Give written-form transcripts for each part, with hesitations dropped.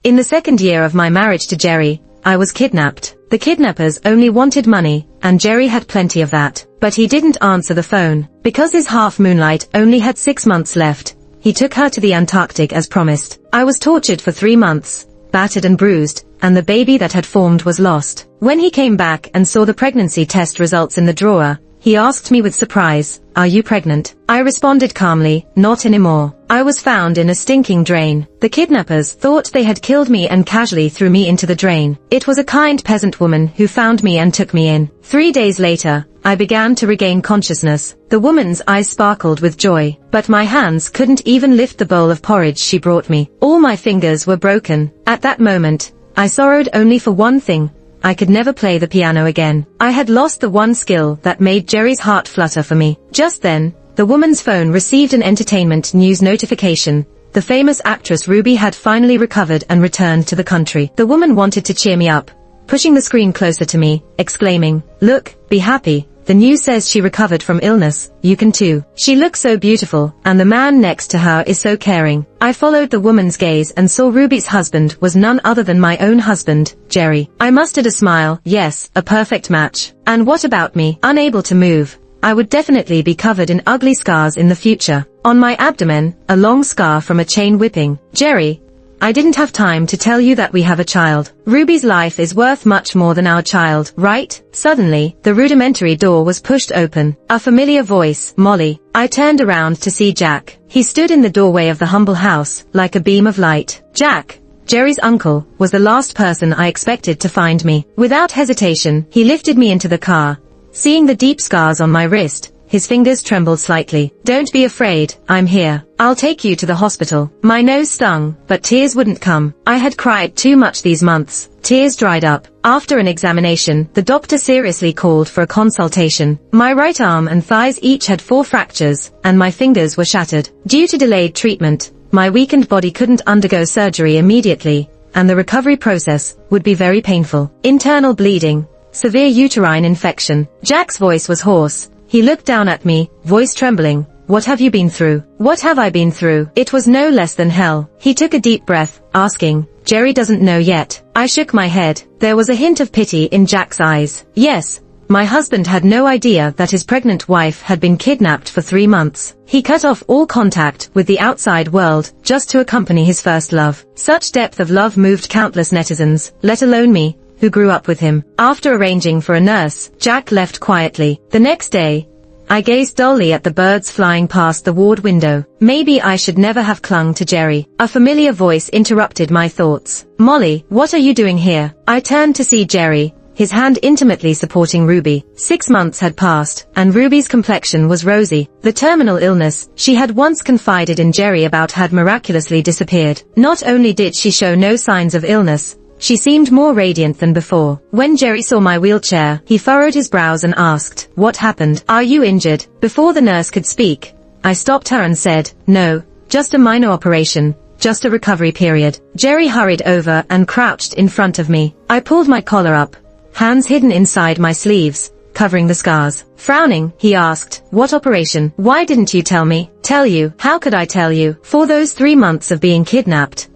In the second year of my marriage to Jerry, I was kidnapped. The kidnappers only wanted money, and Jerry had plenty of that. But he didn't answer the phone. Because his half-moonlight only had 6 months left, he took her to the Antarctic as promised. I was tortured for 3 months, battered and bruised, and the baby that had formed was lost. When he came back and saw the pregnancy test results in the drawer, he asked me with surprise, "Are you pregnant?" I responded calmly, "Not anymore." I was found in a stinking drain. The kidnappers thought they had killed me and casually threw me into the drain. It was a kind peasant woman who found me and took me in. 3 days later, I began to regain consciousness. The woman's eyes sparkled with joy, but my hands couldn't even lift the bowl of porridge she brought me. All my fingers were broken. At that moment, I sorrowed only for one thing. I could never play the piano again. I had lost the one skill that made Jerry's heart flutter for me. Just then, the woman's phone received an entertainment news notification. The famous actress Ruby had finally recovered and returned to the country. The woman wanted to cheer me up, pushing the screen closer to me, exclaiming, "Look, be happy. The news says she recovered from illness, you can too." She looks so beautiful, and the man next to her is so caring. I followed the woman's gaze and saw Ruby's husband was none other than my own husband, Jerry. I mustered a smile. Yes, a perfect match. And what about me? Unable to move, I would definitely be covered in ugly scars in the future. On my abdomen, a long scar from a chain whipping. Jerry, I didn't have time to tell you that we have a child. Ruby's life is worth much more than our child, right? Suddenly, the rudimentary door was pushed open. A familiar voice, "Molly." I turned around to see Jack. He stood in the doorway of the humble house, like a beam of light. Jack, Jerry's uncle, was the last person I expected to find me. Without hesitation, he lifted me into the car. Seeing the deep scars on my wrist, his fingers trembled slightly. "Don't be afraid, I'm here. I'll take you to the hospital." My nose stung, but tears wouldn't come. I had cried too much these months. Tears dried up. After an examination, the doctor seriously called for a consultation. My right arm and thighs each had 4 fractures, and my fingers were shattered. Due to delayed treatment, my weakened body couldn't undergo surgery immediately, and the recovery process would be very painful. Internal bleeding, severe uterine infection. Jack's voice was hoarse. He looked down at me, voice trembling. "What have you been through?" What have I been through? It was no less than hell. He took a deep breath, asking, "Jerry doesn't know yet." I shook my head. There was a hint of pity in Jack's eyes. Yes, my husband had no idea that his pregnant wife had been kidnapped for 3 months. He cut off all contact with the outside world just to accompany his first love. Such depth of love moved countless netizens, let alone me, who grew up with him. After arranging for a nurse, Jack left quietly. The next day, I gazed dully at the birds flying past the ward window. Maybe I should never have clung to Jerry. A familiar voice interrupted my thoughts. "Molly, what are you doing here?" I turned to see Jerry, his hand intimately supporting Ruby. 6 months had passed, and Ruby's complexion was rosy. The terminal illness she had once confided in Jerry about had miraculously disappeared. Not only did she show no signs of illness, she seemed more radiant than before. When Jerry saw my wheelchair, he furrowed his brows and asked, "What happened? Are you injured?" Before the nurse could speak, I stopped her and said, "No, just a minor operation, just a recovery period." Jerry hurried over and crouched in front of me. I pulled my collar up, hands hidden inside my sleeves, covering the scars. Frowning, he asked, "What operation? Why didn't you tell me?" "Tell you? How could I tell you?" For those 3 months of being kidnapped,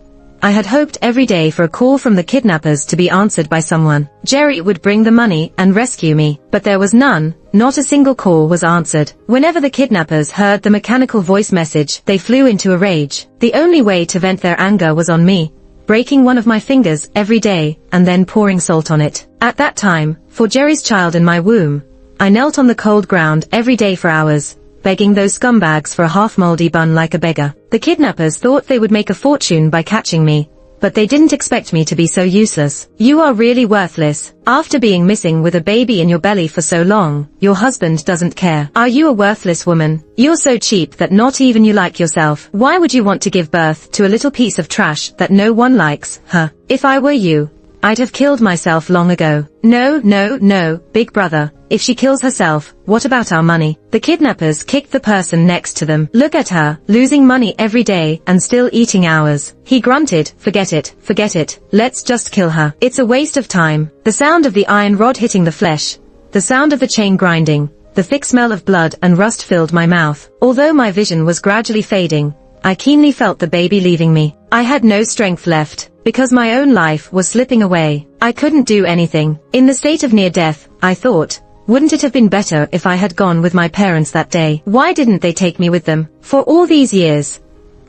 I had hoped every day for a call from the kidnappers to be answered by someone. Jerry would bring the money and rescue me, but there was none. Not a single call was answered. Whenever the kidnappers heard the mechanical voice message, they flew into a rage. The only way to vent their anger was on me, breaking one of my fingers every day and then pouring salt on it. At that time, for Jerry's child in my womb, I knelt on the cold ground every day for hours, begging those scumbags for a half-moldy bun like a beggar. The kidnappers thought they would make a fortune by catching me, but they didn't expect me to be so useless. "You are really worthless. After being missing with a baby in your belly for so long, your husband doesn't care. Are you a worthless woman? You're so cheap that not even you like yourself. Why would you want to give birth to a little piece of trash that no one likes, huh? If I were you, I'd have killed myself long ago." "No, no, no, big brother. If she kills herself, what about our money?" The kidnappers kicked the person next to them. "Look at her, losing money every day and still eating ours." He grunted, forget it, let's just kill her. It's a waste of time." The sound of the iron rod hitting the flesh, the sound of the chain grinding, the thick smell of blood and rust filled my mouth. Although my vision was gradually fading, I keenly felt the baby leaving me. I had no strength left. because my own life was slipping away. I couldn't do anything. In the state of near death, I thought, wouldn't it have been better if I had gone with my parents that day? Why didn't they take me with them? For all these years,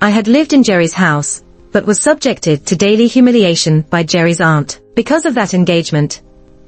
I had lived in Jerry's house, but was subjected to daily humiliation by Jerry's aunt. Because of that engagement,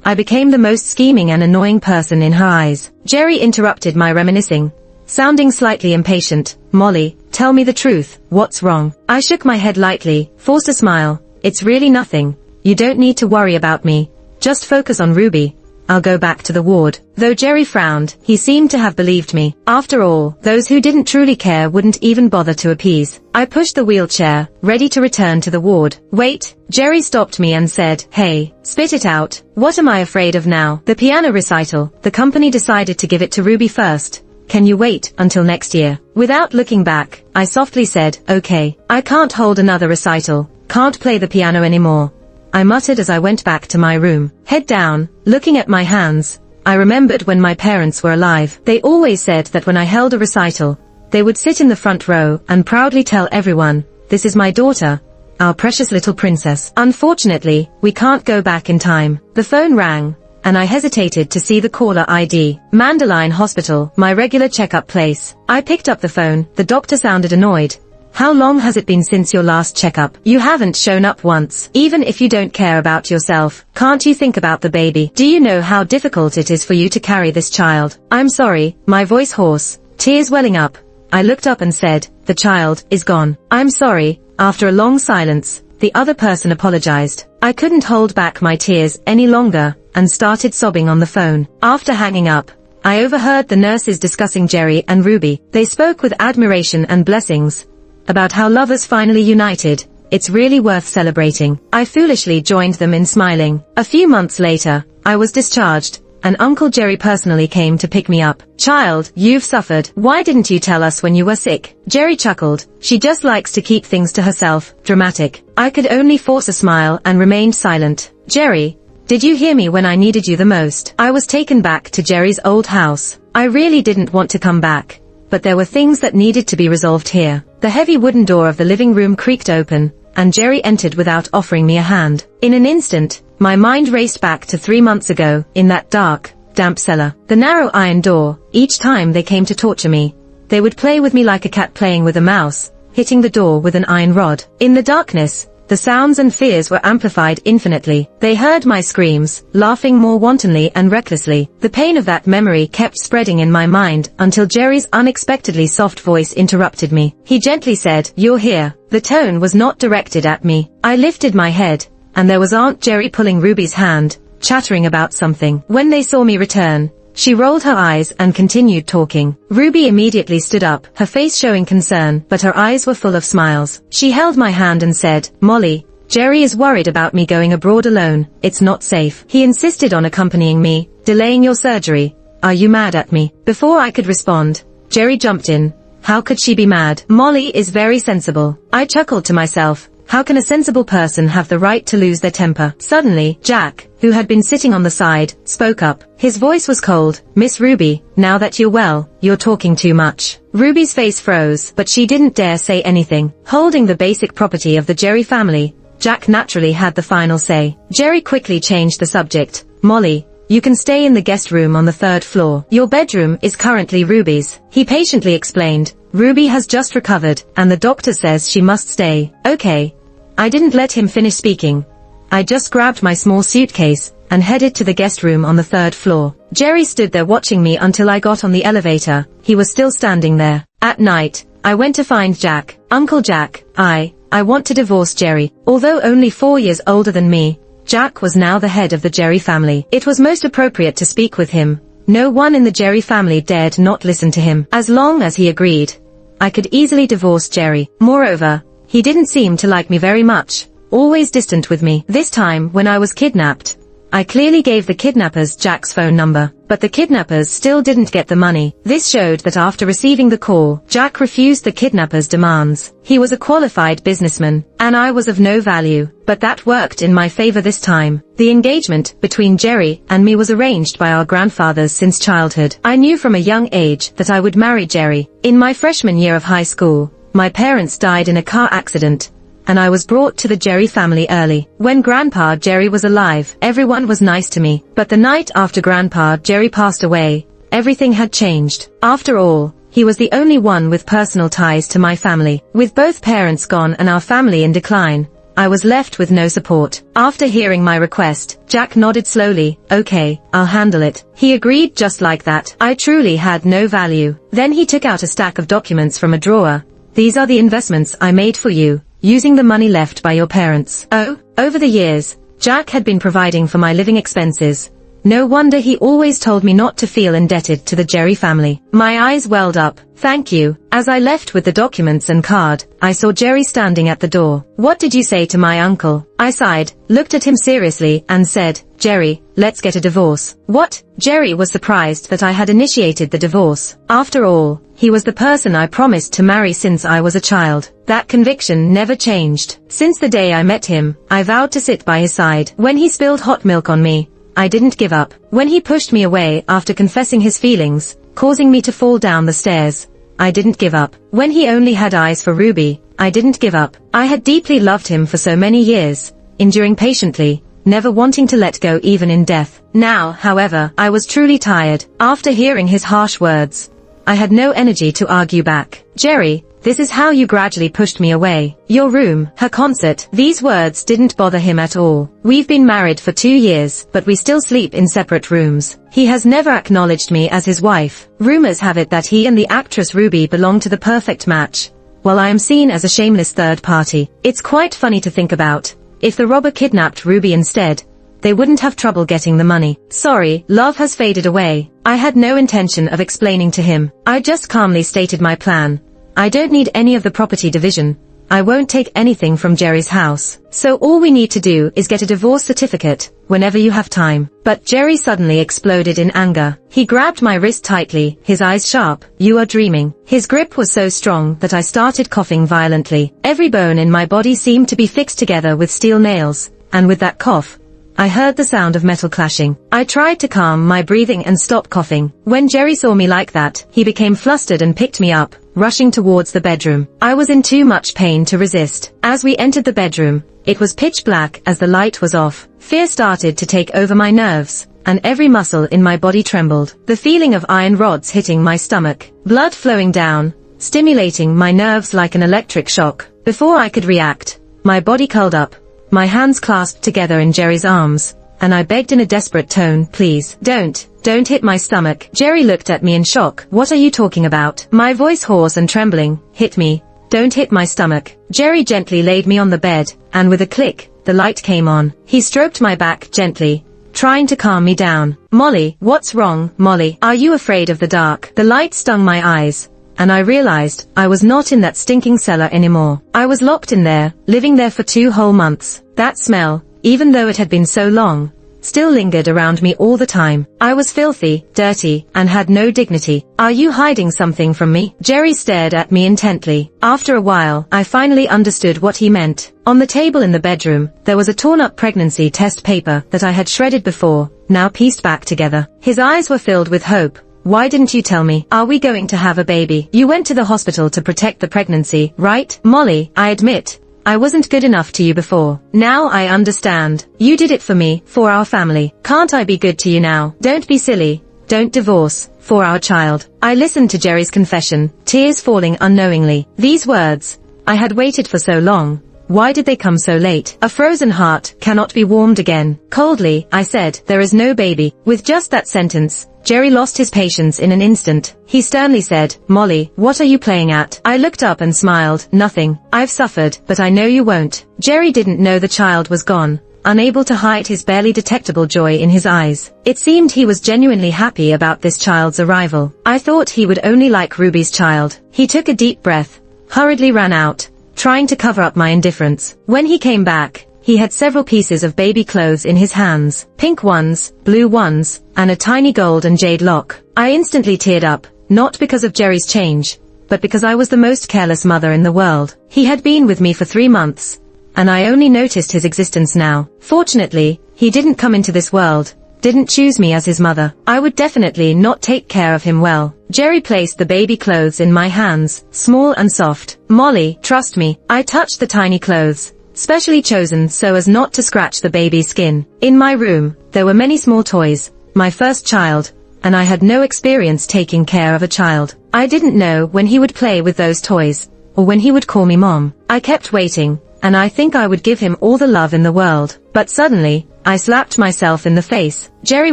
I became the most scheming and annoying person in her eyes. Jerry interrupted my reminiscing, sounding slightly impatient. Molly, tell me the truth, what's wrong? I shook my head lightly, forced a smile. It's really nothing. You don't need to worry about me. Just focus on Ruby. I'll go back to the ward. Though Jerry frowned, he seemed to have believed me. After all, those who didn't truly care wouldn't even bother to appease. I pushed the wheelchair, ready to return to the ward. Wait, Jerry stopped me and said, hey, spit it out. What am I afraid of now? The piano recital. The company decided to give it to Ruby first. Can you wait until next year? Without looking back, I softly said, okay. I can't hold another recital. Can't play the piano anymore. I muttered as I went back to my room. Head down, looking at my hands. I remembered when my parents were alive. They always said that when I held a recital, they would sit in the front row and proudly tell everyone, this is my daughter, our precious little princess. Unfortunately, we can't go back in time. The phone rang, and I hesitated to see the caller ID. Mandalay Hospital, my regular checkup place. I picked up the phone. The doctor sounded annoyed. How long has it been since your last checkup? You haven't shown up once. Even if you don't care about yourself, can't you think about the baby? Do you know how difficult it is for you to carry this child? I'm sorry, my voice hoarse, tears welling up. I looked up and said, the child is gone. I'm sorry. After a long silence, the other person apologized. I couldn't hold back my tears any longer and started sobbing on the phone. After hanging up, I overheard the nurses discussing Jerry and Ruby. They spoke with admiration and blessings about how lovers finally united. It's really worth celebrating. I foolishly joined them in smiling. A few months later, I was discharged, and Uncle Jerry personally came to pick me up. Child, you've suffered. Why didn't you tell us when you were sick? Jerry chuckled. She just likes to keep things to herself. Dramatic. I could only force a smile and remained silent. Jerry, did you hear me when I needed you the most? I was taken back to Jerry's old house. I really didn't want to come back, but there were things that needed to be resolved here. The heavy wooden door of the living room creaked open, and Jerry entered without offering me a hand. In an instant, my mind raced back to 3 months ago, in that dark, damp cellar. The narrow iron door. Each time they came to torture me, they would play with me like a cat playing with a mouse, hitting the door with an iron rod. In the darkness, the sounds and fears were amplified infinitely. They heard my screams, laughing more wantonly and recklessly. The pain of that memory kept spreading in my mind until Jerry's unexpectedly soft voice interrupted me. He gently said, you're here. The tone was not directed at me. I lifted my head, and there was Aunt Jerry pulling Ruby's hand, chattering about something. When they saw me return, she rolled her eyes and continued talking. Ruby immediately stood up, her face showing concern, but her eyes were full of smiles. She held my hand and said, Molly, Jerry is worried about me going abroad alone. It's not safe. He insisted on accompanying me, delaying your surgery. Are you mad at me? Before I could respond, Jerry jumped in. How could she be mad? Molly is very sensible. I chuckled to myself. How can a sensible person have the right to lose their temper? Suddenly, Jack, who had been sitting on the side, spoke up. His voice was cold. Miss Ruby, now that you're well, you're talking too much. Ruby's face froze, but she didn't dare say anything. Holding the basic property of the Jerry family, Jack naturally had the final say. Jerry quickly changed the subject. Molly, you can stay in the guest room on the 3rd floor. Your bedroom is currently Ruby's. He patiently explained. Ruby has just recovered, and the doctor says she must stay. Okay. I didn't let him finish speaking. I just grabbed my small suitcase and headed to the guest room on the 3rd floor. Jerry stood there watching me until I got on the elevator. He was still standing there. At night, I went to find Jack. Uncle Jack, I want to divorce Jerry. Although only 4 years older than me, Jack was now the head of the Jerry family. It was most appropriate to speak with him. No one in the Jerry family dared not listen to him. As long as he agreed, I could easily divorce Jerry. Moreover, he didn't seem to like me very much, always distant with me. This time, when I was kidnapped, I clearly gave the kidnappers Jack's phone number, but the kidnappers still didn't get the money. This showed that after receiving the call, Jack refused the kidnappers' demands. He was a qualified businessman, and I was of no value, but that worked in my favor this time. The engagement between Jerry and me was arranged by our grandfathers since childhood. I knew from a young age that I would marry Jerry. In my freshman year of high school, my parents died in a car accident, and I was brought to the Jerry family early. When Grandpa Jerry was alive, everyone was nice to me. But the night after Grandpa Jerry passed away, everything had changed. After all, he was the only one with personal ties to my family. With both parents gone and our family in decline, I was left with no support. After hearing my request, Jack nodded slowly. Okay, I'll handle it. He agreed just like that. I truly had no value. Then he took out a stack of documents from a drawer. These are the investments I made for you, using the money left by your parents. Oh, over the years, Jack had been providing for my living expenses. No wonder he always told me not to feel indebted to the Jerry family. My eyes welled up. Thank you. As I left with the documents and card, I saw Jerry standing at the door. What did you say to my uncle? I sighed, looked at him seriously, and said, Jerry, let's get a divorce. What? Jerry was surprised that I had initiated the divorce. After all, he was the person I promised to marry since I was a child. That conviction never changed. Since the day I met him, I vowed to sit by his side. When he spilled hot milk on me, I didn't give up. When he pushed me away after confessing his feelings, causing me to fall down the stairs, I didn't give up. When he only had eyes for Ruby, I didn't give up. I had deeply loved him for so many years, enduring patiently, never wanting to let go even in death. Now, however, I was truly tired. After hearing his harsh words, I had no energy to argue back. Jerry, this is how you gradually pushed me away. Your room, her concert. These words didn't bother him at all. We've been married for 2 years, but we still sleep in separate rooms. He has never acknowledged me as his wife. Rumors have it that he and the actress Ruby belong to the perfect match, while I am seen as a shameless third party. It's quite funny to think about. If the robber kidnapped Ruby instead, they wouldn't have trouble getting the money. Sorry, love has faded away. I had no intention of explaining to him. I just calmly stated my plan. I don't need any of the property division. I won't take anything from Jerry's house. So all we need to do is get a divorce certificate, whenever you have time. But Jerry suddenly exploded in anger. He grabbed my wrist tightly, his eyes sharp. You are dreaming. His grip was so strong that I started coughing violently. Every bone in my body seemed to be fixed together with steel nails, and with that cough, I heard the sound of metal clashing. I tried to calm my breathing and stop coughing. When Jerry saw me like that, he became flustered and picked me up, rushing towards the bedroom. I was in too much pain to resist. As we entered the bedroom, it was pitch black as the light was off. Fear started to take over my nerves, and every muscle in my body trembled. The feeling of iron rods hitting my stomach, blood flowing down, stimulating my nerves like an electric shock. Before I could react, my body curled up, my hands clasped together in Jerry's arms, and I begged in a desperate tone, please, don't hit my stomach. Jerry looked at me in shock. What are you talking about? My voice hoarse and trembling. Hit me. Don't hit my stomach. Jerry gently laid me on the bed, and with a click, the light came on. He stroked my back gently, trying to calm me down. Molly, what's wrong, Molly? Are you afraid of the dark? The light stung my eyes, and I realized I was not in that stinking cellar anymore. I was locked in there, living there for 2 whole months. That smell, even though it had been so long, still lingered around me all the time. I was filthy, dirty, and had no dignity. Are you hiding something from me? Jerry stared at me intently. After a while, I finally understood what he meant. On the table in the bedroom, there was a torn-up pregnancy test paper that I had shredded before, now pieced back together. His eyes were filled with hope. Why didn't you tell me? Are we going to have a baby? You went to the hospital to protect the pregnancy, right? Molly, I admit, I wasn't good enough to you before. Now I understand. You did it for me, for our family. Can't I be good to you now? Don't be silly. Don't divorce, for our child. I listened to Jerry's confession, tears falling unknowingly. These words, I had waited for so long. Why did they come so late? A frozen heart cannot be warmed again. Coldly, I said, there is no baby. With just that sentence, Jerry lost his patience in an instant. He sternly said, Molly, what are you playing at? I looked up and smiled. Nothing. I've suffered, but I know you won't. Jerry didn't know the child was gone, unable to hide his barely detectable joy in his eyes. It seemed he was genuinely happy about this child's arrival. I thought he would only like Ruby's child. He took a deep breath, hurriedly ran out, trying to cover up my indifference. When he came back, he had several pieces of baby clothes in his hands, pink ones, blue ones, and a tiny gold and jade lock. I instantly teared up, not because of Jerry's change, but because I was the most careless mother in the world. He had been with me for 3 months, and I only noticed his existence now. Fortunately, he didn't come into this world, didn't choose me as his mother, I would definitely not take care of him well. Jerry placed the baby clothes in my hands, small and soft. Molly, trust me, I touched the tiny clothes, specially chosen so as not to scratch the baby's skin. In my room, there were many small toys, my first child, and I had no experience taking care of a child. I didn't know when he would play with those toys, or when he would call me mom. I kept waiting, and I think I would give him all the love in the world. But suddenly, I slapped myself in the face. Jerry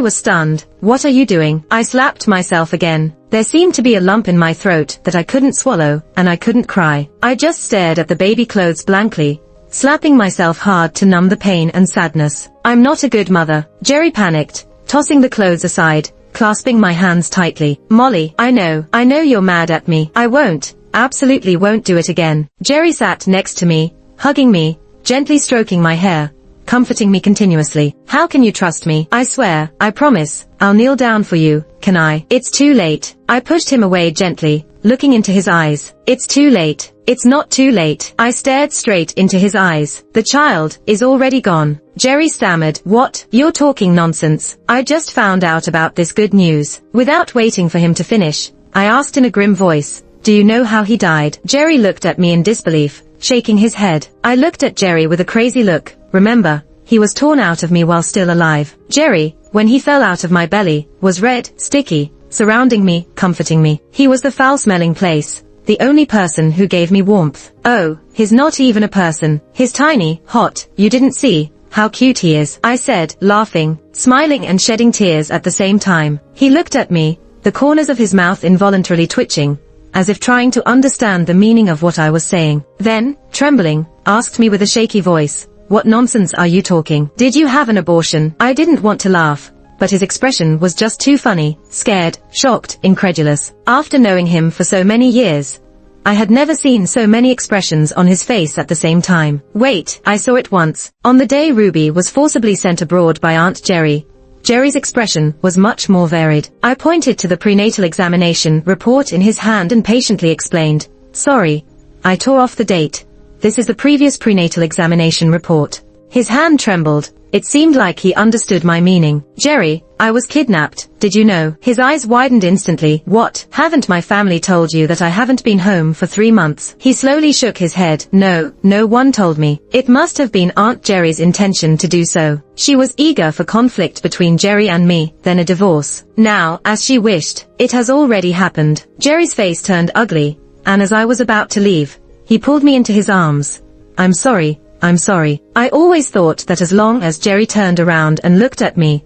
was stunned. What are you doing? I slapped myself again. There seemed to be a lump in my throat that I couldn't swallow, and I couldn't cry. I just stared at the baby clothes blankly, slapping myself hard to numb the pain and sadness. I'm not a good mother. Jerry panicked, tossing the clothes aside, clasping my hands tightly. Molly, I know you're mad at me. I won't, absolutely won't do it again. Jerry sat next to me, hugging me, gently stroking my hair, comforting me continuously. How can you trust me? I swear, I promise, I'll kneel down for you, can I? It's too late. I pushed him away gently, looking into his eyes. It's too late. It's not too late. I stared straight into his eyes. The child is already gone. Jerry stammered. What? You're talking nonsense. I just found out about this good news. Without waiting for him to finish, I asked in a grim voice, do you know how he died? Jerry looked at me in disbelief, shaking his head. I looked at Jerry with a crazy look. Remember, he was torn out of me while still alive. Jerry, when he fell out of my belly, was red, sticky, surrounding me, comforting me. He was the foul-smelling place, the only person who gave me warmth. Oh, he's not even a person. He's tiny, hot. You didn't see how cute he is, I said, laughing, smiling and shedding tears at the same time. He looked at me, the corners of his mouth involuntarily twitching, as if trying to understand the meaning of what I was saying. Then, trembling, asked me with a shaky voice, what nonsense are you talking? Did you have an abortion? I didn't want to laugh, but his expression was just too funny, scared, shocked, incredulous. After knowing him for so many years, I had never seen so many expressions on his face at the same time. Wait, I saw it once. On the day Ruby was forcibly sent abroad by Aunt Jerry, Jerry's expression was much more varied. I pointed to the prenatal examination report in his hand and patiently explained, sorry, I tore off the date. This is the previous prenatal examination report. His hand trembled. It seemed like he understood my meaning. Jerry, I was kidnapped, did you know? His eyes widened instantly. What? Haven't my family told you that I haven't been home for 3 months? He slowly shook his head. No, no one told me. It must have been Aunt Jerry's intention to do so. She was eager for conflict between Jerry and me, then a divorce. Now, as she wished, it has already happened. Jerry's face turned ugly, and as I was about to leave, he pulled me into his arms. I'm sorry. I always thought that as long as Jerry turned around and looked at me,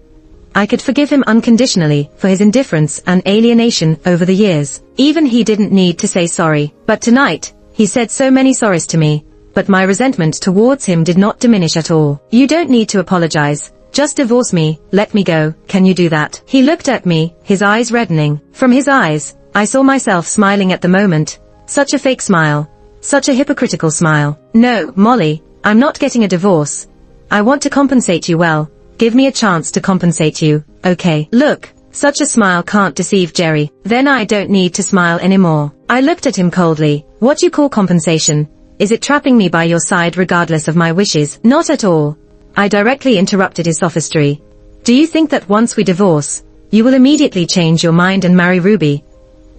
I could forgive him unconditionally for his indifference and alienation over the years. Even he didn't need to say sorry. But tonight, he said so many sorries to me, but my resentment towards him did not diminish at all. You don't need to apologize. Just divorce me, let me go. Can you do that? He looked at me, his eyes reddening. From his eyes, I saw myself smiling at the moment. Such a fake smile. Such a hypocritical smile. No, Molly, I'm not getting a divorce. I want to compensate you well. Give me a chance to compensate you, okay? Look, such a smile can't deceive Jerry. Then I don't need to smile anymore. I looked at him coldly. What you call compensation? Is it trapping me by your side regardless of my wishes? Not at all. I directly interrupted his sophistry. Do you think that once we divorce, you will immediately change your mind and marry Ruby?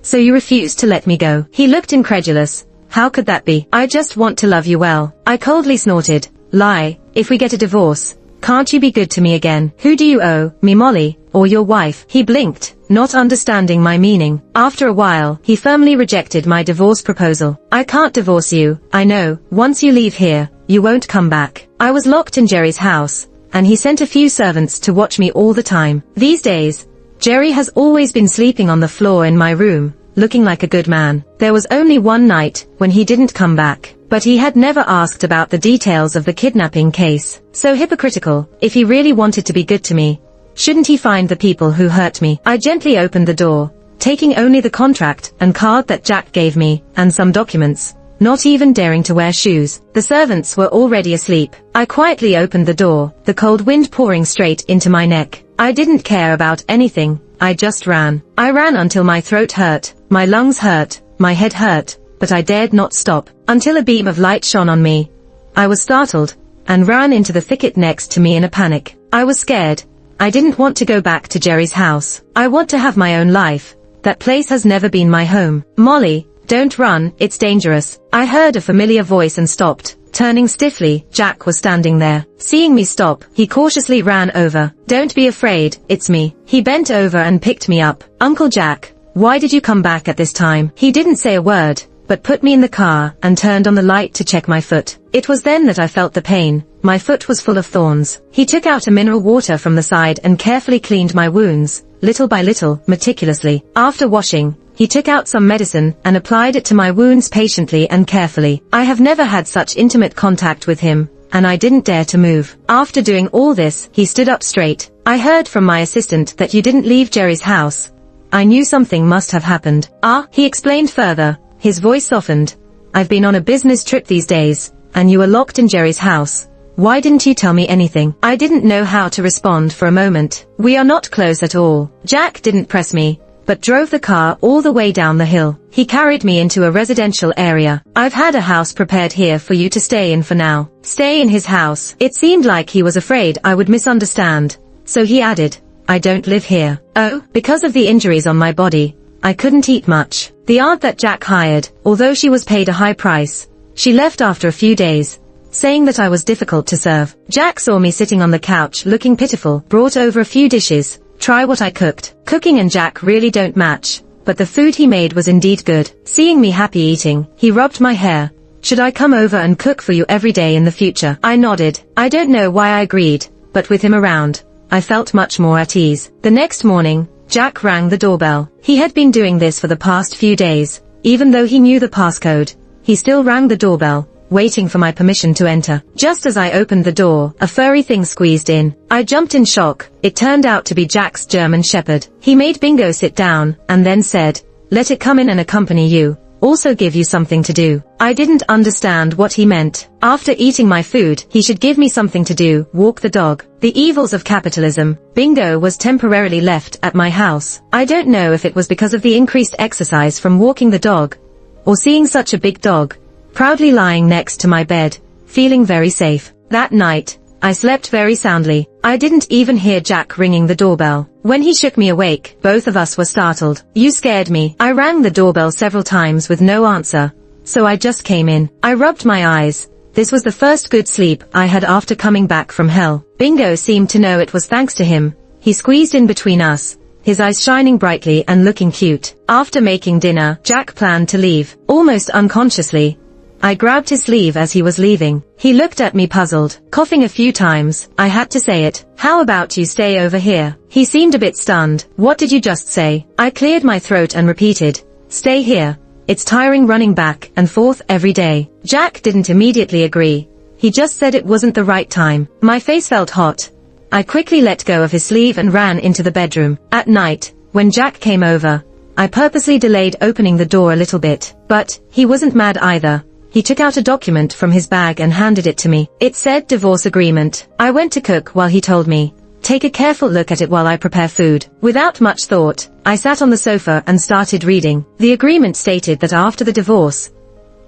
So you refuse to let me go? He looked incredulous. How could that be? I just want to love you well. I coldly snorted. Lie, if we get a divorce, can't you be good to me again? Who do you owe, me Molly, or your wife? He blinked, not understanding my meaning. After a while, he firmly rejected my divorce proposal. I can't divorce you, I know. Once you leave here, you won't come back. I was locked in Jerry's house, and he sent a few servants to watch me all the time. These days, Jerry has always been sleeping on the floor in my room, looking like a good man. There was only one night when he didn't come back, but he had never asked about the details of the kidnapping case. So hypocritical. If he really wanted to be good to me, shouldn't he find the people who hurt me? I gently opened the door, taking only the contract and card that Jack gave me, and some documents, not even daring to wear shoes. The servants were already asleep. I quietly opened the door, the cold wind pouring straight into my neck. I didn't care about anything. I just ran. I ran until my throat hurt, my lungs hurt, my head hurt, but I dared not stop, until a beam of light shone on me. I was startled, and ran into the thicket next to me in a panic. I was scared, I didn't want to go back to Jerry's house. I want to have my own life. That place has never been my home. Molly, don't run, it's dangerous. I heard a familiar voice and stopped. Turning stiffly, Jack was standing there. Seeing me stop, he cautiously ran over. Don't be afraid, it's me. He bent over and picked me up. Uncle Jack, why did you come back at this time? He didn't say a word, but put me in the car and turned on the light to check my foot. It was then that I felt the pain. My foot was full of thorns. He took out a mineral water from the side and carefully cleaned my wounds, little by little, meticulously. After washing, he took out some medicine and applied it to my wounds patiently and carefully. I have never had such intimate contact with him, and I didn't dare to move. After doing all this, he stood up straight. I heard from my assistant that you didn't leave Jerry's house. I knew something must have happened. He explained further. His voice softened. I've been on a business trip these days, and you were locked in Jerry's house. Why didn't you tell me anything? I didn't know how to respond for a moment. We are not close at all. Jack didn't press me, but drove the car all the way down the hill. He carried me into a residential area. I've had a house prepared here for you to stay in for now. Stay in his house. It seemed like he was afraid I would misunderstand. So he added, I don't live here. Oh, because of the injuries on my body, I couldn't eat much. The aunt that Jack hired, although she was paid a high price, she left after a few days, saying that I was difficult to serve. Jack saw me sitting on the couch looking pitiful, brought over a few dishes. Try what I cooked. Cooking and Jack really don't match, but the food he made was indeed good. Seeing me happy eating, he rubbed my hair. Should I come over and cook for you every day in the future? I nodded. I don't know why I agreed, but with him around, I felt much more at ease. The next morning, Jack rang the doorbell. He had been doing this for the past few days. Even though he knew the passcode, he still rang the doorbell, waiting for my permission to enter. Just as I opened the door, a furry thing squeezed in. I jumped in shock. It turned out to be Jack's German Shepherd. He made Bingo sit down, and then said, let it come in and accompany you. Also give you something to do. I didn't understand what he meant. After eating my food, he should give me something to do, walk the dog. The evils of capitalism. Bingo was temporarily left at my house. I don't know if it was because of the increased exercise from walking the dog, or seeing such a big dog, proudly lying next to my bed, feeling very safe. That night, I slept very soundly. I didn't even hear Jack ringing the doorbell. When he shook me awake, both of us were startled. You scared me. I rang the doorbell several times with no answer, so I just came in. I rubbed my eyes. This was the first good sleep I had after coming back from hell. Bingo seemed to know it was thanks to him. He squeezed in between us, his eyes shining brightly and looking cute. After making dinner, Jack planned to leave. Almost unconsciously, I grabbed his sleeve as he was leaving. He looked at me puzzled, coughing a few times. I had to say it. How about you stay over here? He seemed a bit stunned. What did you just say? I cleared my throat and repeated, stay here. It's tiring running back and forth every day. Jack didn't immediately agree. He just said it wasn't the right time. My face felt hot. I quickly let go of his sleeve and ran into the bedroom. At night, when Jack came over, I purposely delayed opening the door a little bit. But he wasn't mad either. He took out a document from his bag and handed it to me. It said divorce agreement. I went to cook while he told me, take a careful look at it while I prepare food. Without much thought, I sat on the sofa and started reading. The agreement stated that after the divorce,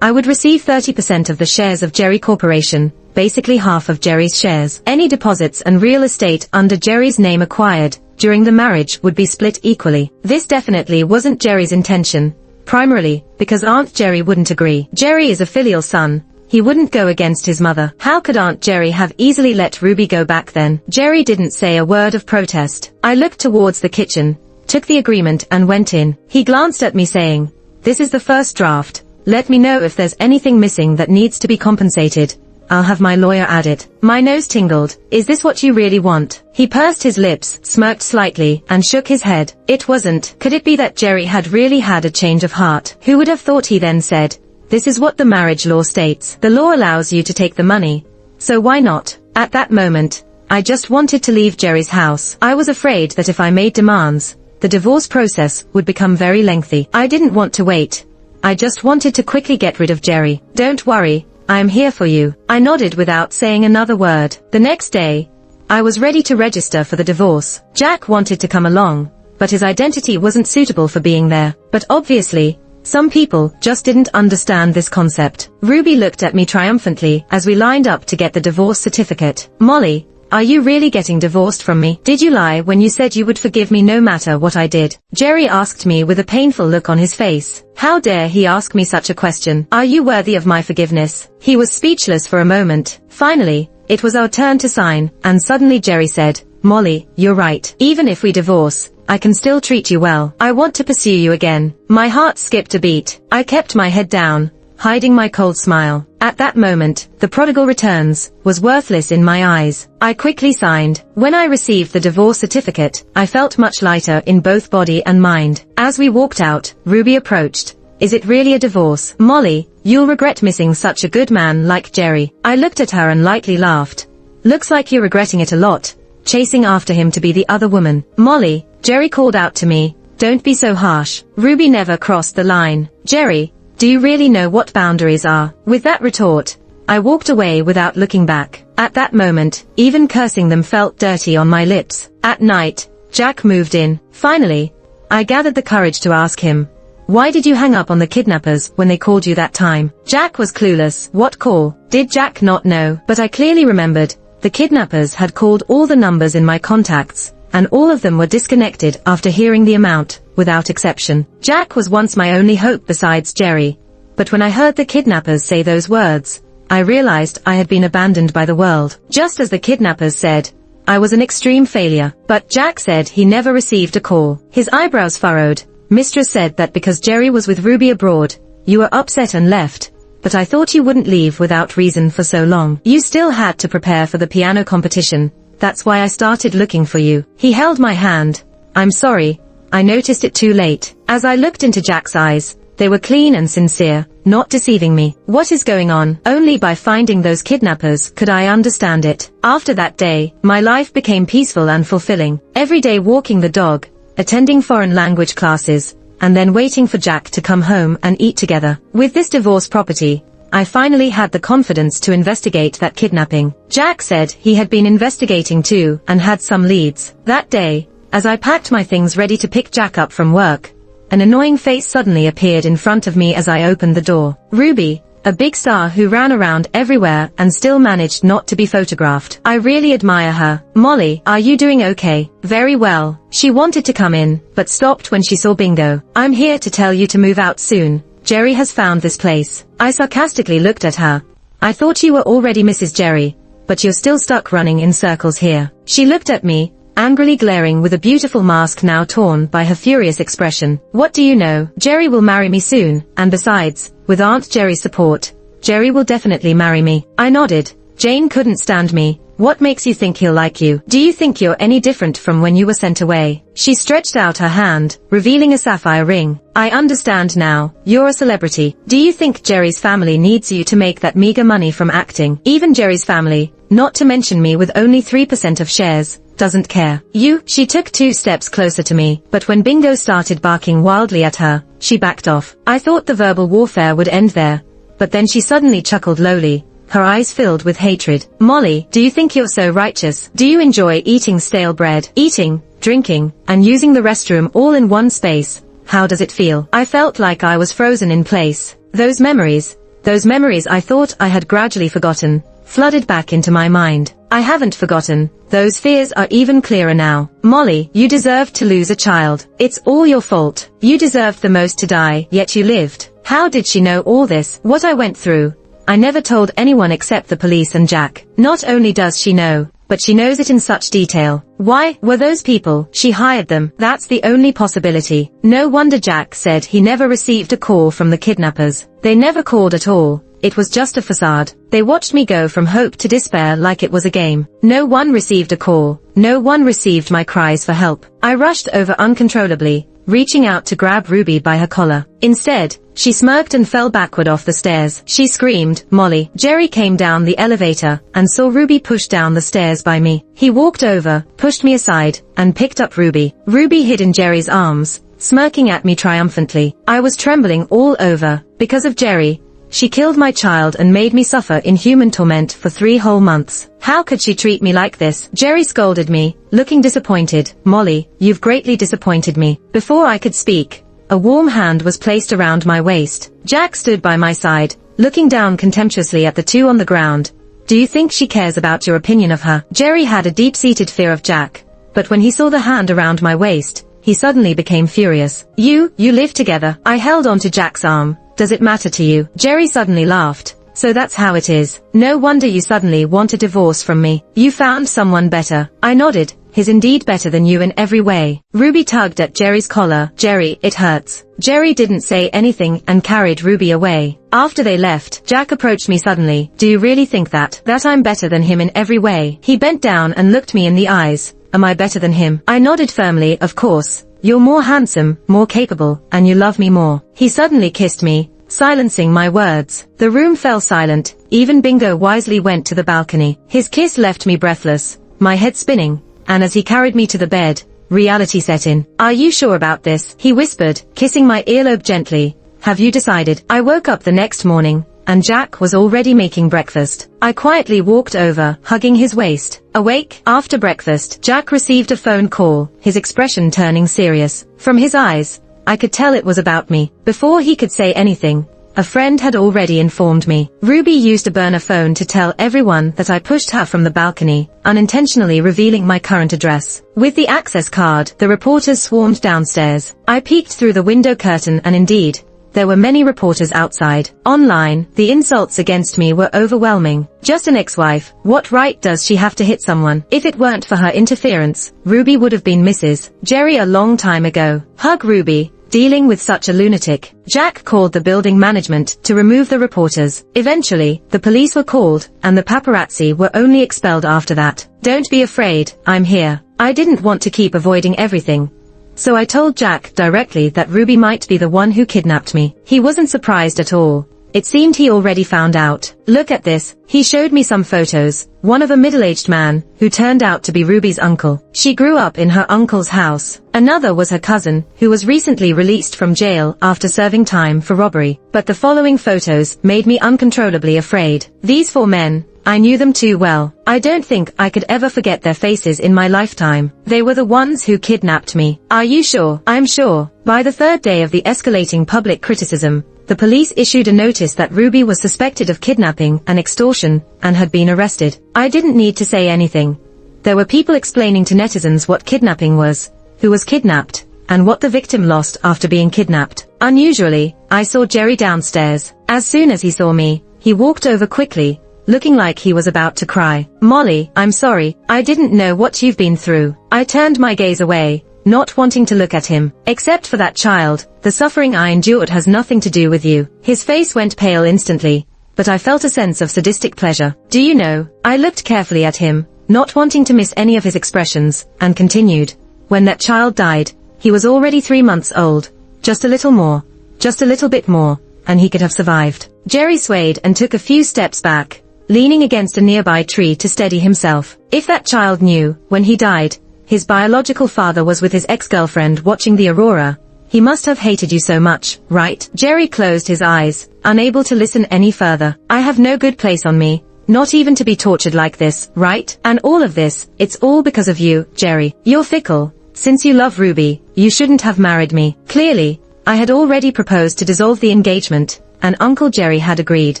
I would receive 30% of the shares of Jerry Corporation, basically half of Jerry's shares. Any deposits and real estate under Jerry's name acquired during the marriage would be split equally. This definitely wasn't Jerry's intention. Primarily, because Aunt Jerry wouldn't agree. Jerry is a filial son. He wouldn't go against his mother. How could Aunt Jerry have easily let Ruby go back then? Jerry didn't say a word of protest. I looked towards the kitchen, took the agreement and went in. He glanced at me saying, this is the first draft. Let me know if there's anything missing that needs to be compensated. I'll have my lawyer add it. My nose tingled. Is this what you really want? He pursed his lips, smirked slightly, and shook his head. It wasn't. Could it be that Jerry had really had a change of heart? Who would have thought? He then said, this is what the marriage law states. The law allows you to take the money. So why not? At that moment, I just wanted to leave Jerry's house. I was afraid that if I made demands, the divorce process would become very lengthy. I didn't want to wait. I just wanted to quickly get rid of Jerry. Don't worry. I am here for you. I nodded without saying another word. The next day, I was ready to register for the divorce. Jack wanted to come along, but his identity wasn't suitable for being there. But obviously, some people just didn't understand this concept. Ruby looked at me triumphantly as we lined up to get the divorce certificate. Molly, Are you really getting divorced from me? Did you lie when you said you would forgive me no matter what I did? Jerry asked me with a painful look on his face. How dare he ask me such a question? Are you worthy of my forgiveness? He was speechless for a moment. Finally, it was our turn to sign, and suddenly Jerry said, Molly, you're right. Even if we divorce, I can still treat you well. I want to pursue you again. My heart skipped a beat. I kept my head down, hiding my cold smile. At that moment, the prodigal returns was worthless in my eyes. I quickly signed. When I received the divorce certificate, I felt much lighter in both body and mind. As we walked out, Ruby approached. Is it really a divorce? Molly, you'll regret missing such a good man like Jerry. I looked at her and lightly laughed. Looks like you're regretting it a lot, chasing after him to be the other woman. Molly, Jerry called out to me. Don't be so harsh. Ruby never crossed the line. Jerry, do you really know what boundaries are? With that retort, I walked away without looking back. At that moment, even cursing them felt dirty on my lips. At night, Jack moved in. Finally, I gathered the courage to ask him, why did you hang up on the kidnappers when they called you that time? Jack was clueless. What call? Did Jack not know? But I clearly remembered. The kidnappers had called all the numbers in my contacts, and all of them were disconnected after hearing the amount, without exception. Jack was once my only hope besides Jerry. But when I heard the kidnappers say those words, I realized I had been abandoned by the world. Just as the kidnappers said, I was an extreme failure. But Jack said he never received a call. His eyebrows furrowed. Mistress said that because Jerry was with Ruby abroad, you were upset and left. But I thought you wouldn't leave without reason for so long. You still had to prepare for the piano competition. That's why I started looking for you. He held my hand. I'm sorry. I noticed it too late. As I looked into Jack's eyes, they were clean and sincere, not deceiving me. What is going on? Only by finding those kidnappers could I understand it. After that day, my life became peaceful and fulfilling. Every day walking the dog, attending foreign language classes, and then waiting for Jack to come home and eat together. With this divorce property, I finally had the confidence to investigate that kidnapping. Jack said he had been investigating too and had some leads. That day, as I packed my things ready to pick Jack up from work, an annoying face suddenly appeared in front of me as I opened the door. Ruby, a big star who ran around everywhere and still managed not to be photographed. I really admire her. Molly, are you doing okay? Very well. She wanted to come in, but stopped when she saw Bingo. I'm here to tell you to move out soon. Jerry has found this place. I sarcastically looked at her. I thought you were already Mrs. Jerry, but you're still stuck running in circles here. She looked at me, angrily glaring with a beautiful mask now torn by her furious expression. What do you know? Jerry will marry me soon, and besides, with Aunt Jerry's support, Jerry will definitely marry me. I nodded. Jane couldn't stand me. What makes you think he'll like you? Do you think you're any different from when you were sent away? She stretched out her hand, revealing a sapphire ring. I understand now. You're a celebrity. Do you think Jerry's family needs you to make that meager money from acting? Even Jerry's family, not to mention me with only 3% of shares, doesn't care. You? She took 2 steps closer to me, but when Bingo started barking wildly at her, she backed off. I thought the verbal warfare would end there, but then she suddenly chuckled lowly, her eyes filled with hatred. Molly, do you think you're so righteous? Do you enjoy eating stale bread? Eating, drinking, and using the restroom all in one space? How does it feel? I felt like I was frozen in place. Those memories I thought I had gradually forgotten, flooded back into my mind. I haven't forgotten. Those fears are even clearer now. Molly, you deserved to lose a child. It's all your fault. You deserved the most to die, yet you lived. How did she know all this? What I went through? I never told anyone except the police and Jack. Not only does she know, but she knows it in such detail. Why were those people? She hired them. That's the only possibility. No wonder Jack said he never received a call from the kidnappers. They never called at all. It was just a facade. They watched me go from hope to despair like it was a game. No one received a call. No one received my cries for help. I rushed over uncontrollably, reaching out to grab Ruby by her collar. Instead, she smirked and fell backward off the stairs. She screamed, Molly. Jerry came down the elevator and saw Ruby pushed down the stairs by me. He walked over, pushed me aside, and picked up Ruby. Ruby hid in Jerry's arms, smirking at me triumphantly. I was trembling all over. Because of Jerry, she killed my child and made me suffer inhuman torment for 3 whole months. How could she treat me like this? Jerry scolded me, looking disappointed. Molly, you've greatly disappointed me. Before I could speak, a warm hand was placed around my waist. Jack stood by my side, looking down contemptuously at the 2 on the ground. Do you think she cares about your opinion of her? Jerry had a deep-seated fear of Jack, but when he saw the hand around my waist, he suddenly became furious. You live together. I held onto Jack's arm. Does it matter to you? Jerry suddenly laughed. So that's how it is. No wonder you suddenly want a divorce from me. You found someone better. I nodded. He's indeed better than you in every way. Ruby tugged at Jerry's collar. Jerry, it hurts. Jerry didn't say anything and carried Ruby away. After they left, Jack approached me suddenly. Do you really think that I'm better than him in every way? He bent down and looked me in the eyes. Am I better than him? I nodded firmly. Of course. You're more handsome, more capable, and you love me more. He suddenly kissed me, silencing my words. The room fell silent. Even Bingo wisely went to the balcony. His kiss left me breathless, my head spinning, and as he carried me to the bed, reality set in. Are you sure about this? He whispered, kissing my earlobe gently. Have you decided? I woke up the next morning, and Jack was already making breakfast. I quietly walked over, hugging his waist. Awake? After breakfast, Jack received a phone call, his expression turning serious. From his eyes, I could tell it was about me. Before he could say anything, a friend had already informed me. Ruby used a burner phone to tell everyone that I pushed her from the balcony, unintentionally revealing my current address. With the access card, the reporters swarmed downstairs. I peeked through the window curtain and indeed, there were many reporters outside. Online, the insults against me were overwhelming. Just an ex-wife. What right does she have to hit someone? If it weren't for her interference, Ruby would have been Mrs. Jerry a long time ago. Hug Ruby. Dealing with such a lunatic. Jack called the building management to remove the reporters. Eventually, the police were called, and the paparazzi were only expelled after that. Don't be afraid, I'm here. I didn't want to keep avoiding everything, so I told Jack directly that Ruby might be the one who kidnapped me. He wasn't surprised at all. It seemed he already found out. Look at this. He showed me some photos. One of a middle-aged man, who turned out to be Ruby's uncle. She grew up in her uncle's house. Another was her cousin, who was recently released from jail after serving time for robbery. But the following photos made me uncontrollably afraid. These 4 men, I knew them too well. I don't think I could ever forget their faces in my lifetime. They were the ones who kidnapped me. Are you sure? I'm sure. By the 3rd day of the escalating public criticism, the police issued a notice that Ruby was suspected of kidnapping and extortion, and had been arrested. I didn't need to say anything. There were people explaining to netizens what kidnapping was, who was kidnapped, and what the victim lost after being kidnapped. Unusually, I saw Jerry downstairs. As soon as he saw me, he walked over quickly, looking like he was about to cry. Molly, I'm sorry, I didn't know what you've been through. I turned my gaze away, not wanting to look at him. Except for that child, the suffering I endured has nothing to do with you. His face went pale instantly, but I felt a sense of sadistic pleasure. Do you know, I looked carefully at him, not wanting to miss any of his expressions, and continued. When that child died, he was already 3 months old. Just a little more, just a little bit more, and he could have survived. Jerry swayed and took a few steps back, leaning against a nearby tree to steady himself. If that child knew, when he died, his biological father was with his ex-girlfriend watching the aurora, he must have hated you so much, right? Jerry closed his eyes, unable to listen any further. I have no good place on me, not even to be tortured like this, right? And all of this, it's all because of you, Jerry. You're fickle. Since you love Ruby, you shouldn't have married me. Clearly, I had already proposed to dissolve the engagement, and Uncle Jerry had agreed.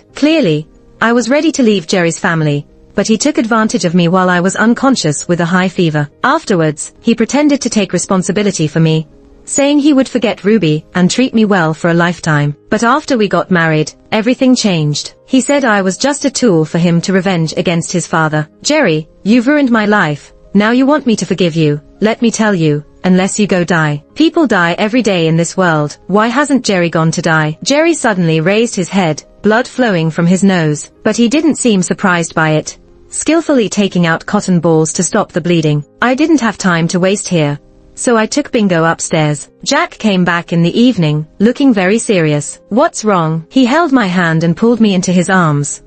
Clearly, I was ready to leave Jerry's family, but he took advantage of me while I was unconscious with a high fever. Afterwards, he pretended to take responsibility for me, saying he would forget Ruby and treat me well for a lifetime. But after we got married, everything changed. He said I was just a tool for him to revenge against his father. Jerry, you've ruined my life. Now you want me to forgive you. Let me tell you, unless you go die. People die every day in this world. Why hasn't Jerry gone to die? Jerry suddenly raised his head, blood flowing from his nose, but he didn't seem surprised by it, skillfully taking out cotton balls to stop the bleeding. I didn't have time to waste here, so I took Bingo upstairs. Jack came back in the evening, looking very serious. What's wrong? He held my hand and pulled me into his arms.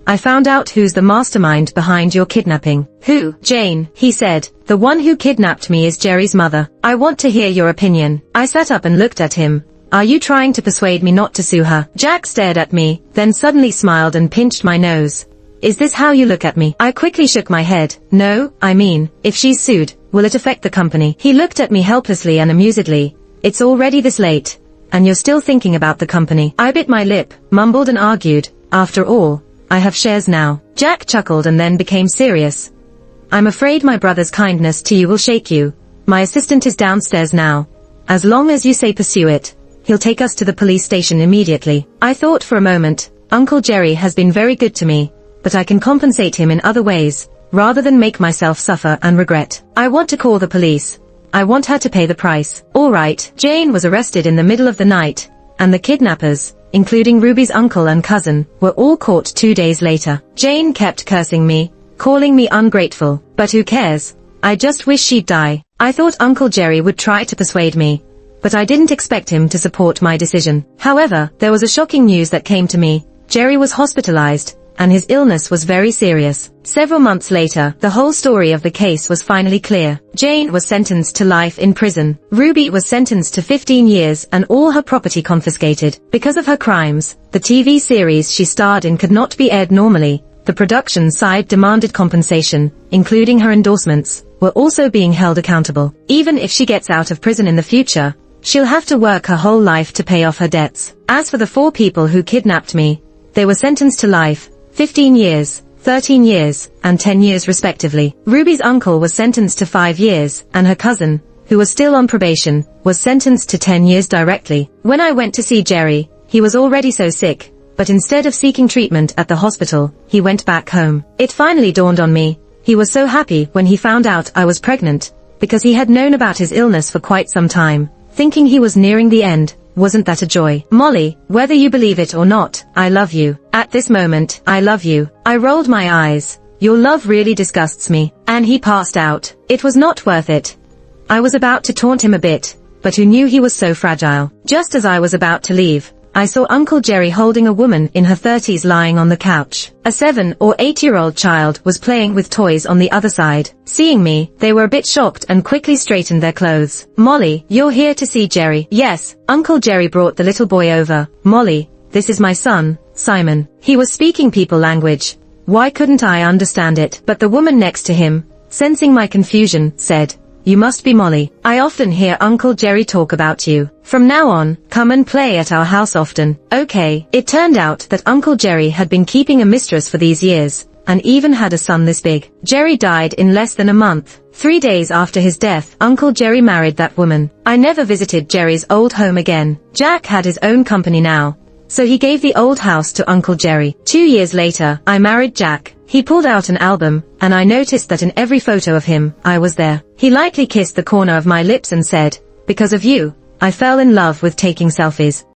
I found out who's the mastermind behind your kidnapping. Who? Jane, he said. The one who kidnapped me is Jerry's mother. I want to hear your opinion. I sat up and looked at him. Are you trying to persuade me not to sue her? Jack stared at me, then suddenly smiled and pinched my nose. Is this how you look at me? I quickly shook my head. No, I mean, if she's sued, will it affect the company? He looked at me helplessly and amusedly. It's already this late, and you're still thinking about the company. I bit my lip, mumbled and argued. After all, I have shares now. Jack chuckled and then became serious. I'm afraid my brother's kindness to you will shake you. My assistant is downstairs now. As long as you say pursue it, he'll take us to the police station immediately. I thought for a moment, Uncle Jerry has been very good to me, but I can compensate him in other ways, rather than make myself suffer and regret. I want to call the police. I want her to pay the price. All right. Jane was arrested in the middle of the night, and the kidnappers, including Ruby's uncle and cousin, were all caught 2 days later. Jane kept cursing me, calling me ungrateful, but who cares? I just wish she'd die. I thought Uncle Jerry would try to persuade me, but I didn't expect him to support my decision. However, there was a shocking news that came to me. Jerry was hospitalized, and his illness was very serious. Several months later, the whole story of the case was finally clear. Jane was sentenced to life in prison. Ruby was sentenced to 15 years and all her property confiscated. Because of her crimes, the TV series she starred in could not be aired normally. The production side demanded compensation, including her endorsements, were also being held accountable. Even if she gets out of prison in the future, she'll have to work her whole life to pay off her debts. As for the 4 people who kidnapped me, they were sentenced to life, 15 years, 13 years, and 10 years respectively. Ruby's uncle was sentenced to 5 years, and her cousin, who was still on probation, was sentenced to 10 years directly. When I went to see Jerry, he was already so sick, but instead of seeking treatment at the hospital, he went back home. It finally dawned on me, he was so happy when he found out I was pregnant, because he had known about his illness for quite some time, thinking he was nearing the end. Wasn't that a joy? Molly, whether you believe it or not, I love you. At this moment, I love you. I rolled my eyes. Your love really disgusts me. And he passed out. It was not worth it. I was about to taunt him a bit, but who knew he was so fragile? Just as I was about to leave, I saw Uncle Jerry holding a woman in her 30s lying on the couch. A 7 or 8-year-old child was playing with toys on the other side. Seeing me, they were a bit shocked and quickly straightened their clothes. Molly, you're here to see Jerry? Yes. Uncle Jerry brought the little boy over. Molly, this is my son, Simon. He was speaking people language. Why couldn't I understand it? But the woman next to him, sensing my confusion, said, you must be Molly. I often hear Uncle Jerry talk about you. From now on, come and play at our house often. Okay. It turned out that Uncle Jerry had been keeping a mistress for these years, and even had a son this big. Jerry died in less than a month. 3 days after his death, Uncle Jerry married that woman. I never visited Jerry's old home again. Jack had his own company now, so he gave the old house to Uncle Jerry. 2 years later, I married Jack. He pulled out an album, and I noticed that in every photo of him, I was there. He lightly kissed the corner of my lips and said, because of you, I fell in love with taking selfies.